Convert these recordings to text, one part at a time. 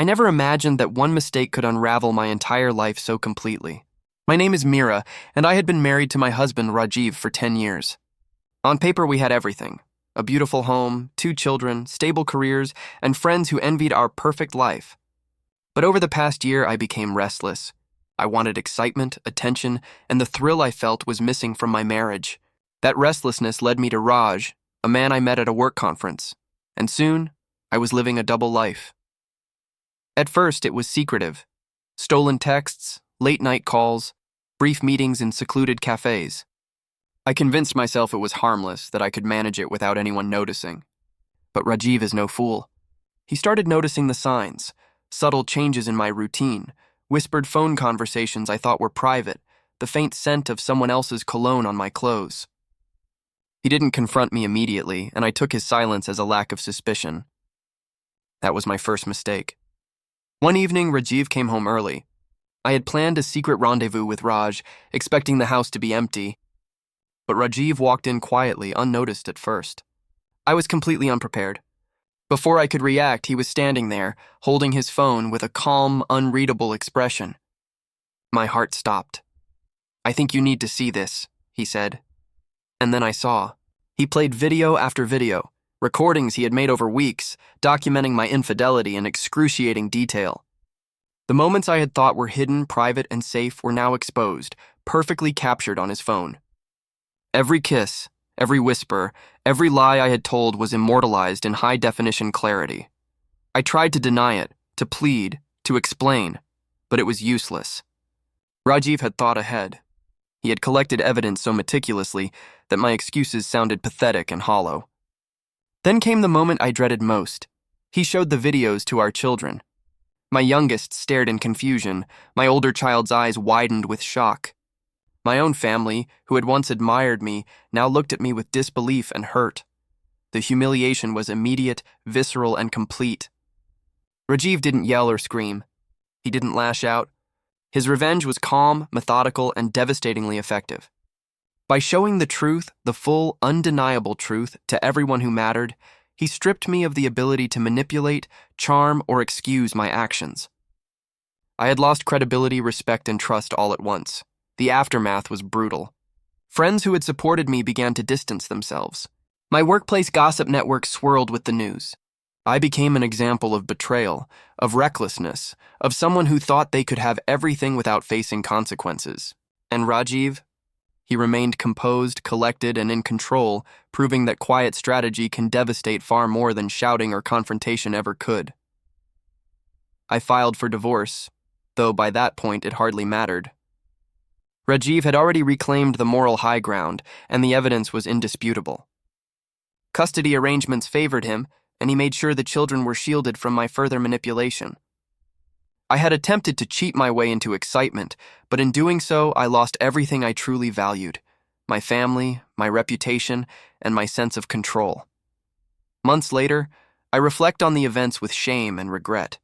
I never imagined that one mistake could unravel my entire life so completely. My name is Meera, and I had been married to my husband, Rajiv, for 10 years. On paper, we had everything: a beautiful home, 2 children, stable careers, and friends who envied our perfect life. But over the past year, I became restless. I wanted excitement, attention, and the thrill I felt was missing from my marriage. That restlessness led me to Raj, a man I met at a work conference, and soon, I was living a double life. At first, it was secretive: stolen texts, late-night calls, brief meetings in secluded cafes. I convinced myself it was harmless, that I could manage it without anyone noticing. But Rajiv is no fool. He started noticing the signs: subtle changes in my routine, whispered phone conversations I thought were private, the faint scent of someone else's cologne on my clothes. He didn't confront me immediately, and I took his silence as a lack of suspicion. That was my first mistake. One evening, Rajiv came home early. I had planned a secret rendezvous with Raj, expecting the house to be empty. But Rajiv walked in quietly, unnoticed at first. I was completely unprepared. Before I could react, he was standing there, holding his phone with a calm, unreadable expression. My heart stopped. "I think you need to see this," he said. And then I saw. He played video after video, recordings he had made over weeks, documenting my infidelity in excruciating detail. The moments I had thought were hidden, private, and safe were now exposed, perfectly captured on his phone. Every kiss, every whisper, every lie I had told was immortalized in high-definition clarity. I tried to deny it, to plead, to explain, but it was useless. Rajiv had thought ahead. He had collected evidence so meticulously that my excuses sounded pathetic and hollow. Then came the moment I dreaded most. He showed the videos to our children. My youngest stared in confusion. My older child's eyes widened with shock. My own family, who had once admired me, now looked at me with disbelief and hurt. The humiliation was immediate, visceral, and complete. Rajiv didn't yell or scream. He didn't lash out. His revenge was calm, methodical, and devastatingly effective. By showing the truth, the full, undeniable truth, to everyone who mattered, he stripped me of the ability to manipulate, charm, or excuse my actions. I had lost credibility, respect, and trust all at once. The aftermath was brutal. Friends who had supported me began to distance themselves. My workplace gossip network swirled with the news. I became an example of betrayal, of recklessness, of someone who thought they could have everything without facing consequences. And Rajiv? He remained composed, collected, and in control, proving that quiet strategy can devastate far more than shouting or confrontation ever could. I filed for divorce, though by that point it hardly mattered. Rajiv had already reclaimed the moral high ground, and the evidence was indisputable. Custody arrangements favored him, and he made sure the children were shielded from my further manipulation. I had attempted to cheat my way into excitement, but in doing so, I lost everything I truly valued: my family, my reputation, and my sense of control. Months later, I reflect on the events with shame and regret.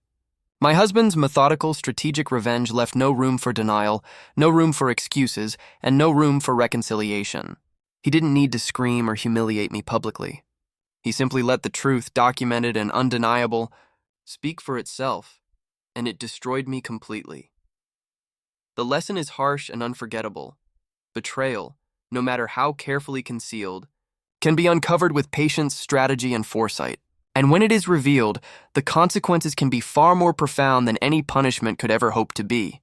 My husband's methodical, strategic revenge left no room for denial, no room for excuses, and no room for reconciliation. He didn't need to scream or humiliate me publicly. He simply let the truth, documented and undeniable, speak for itself, and it destroyed me completely. The lesson is harsh and unforgettable. Betrayal, no matter how carefully concealed, can be uncovered with patience, strategy, and foresight. And when it is revealed, the consequences can be far more profound than any punishment could ever hope to be.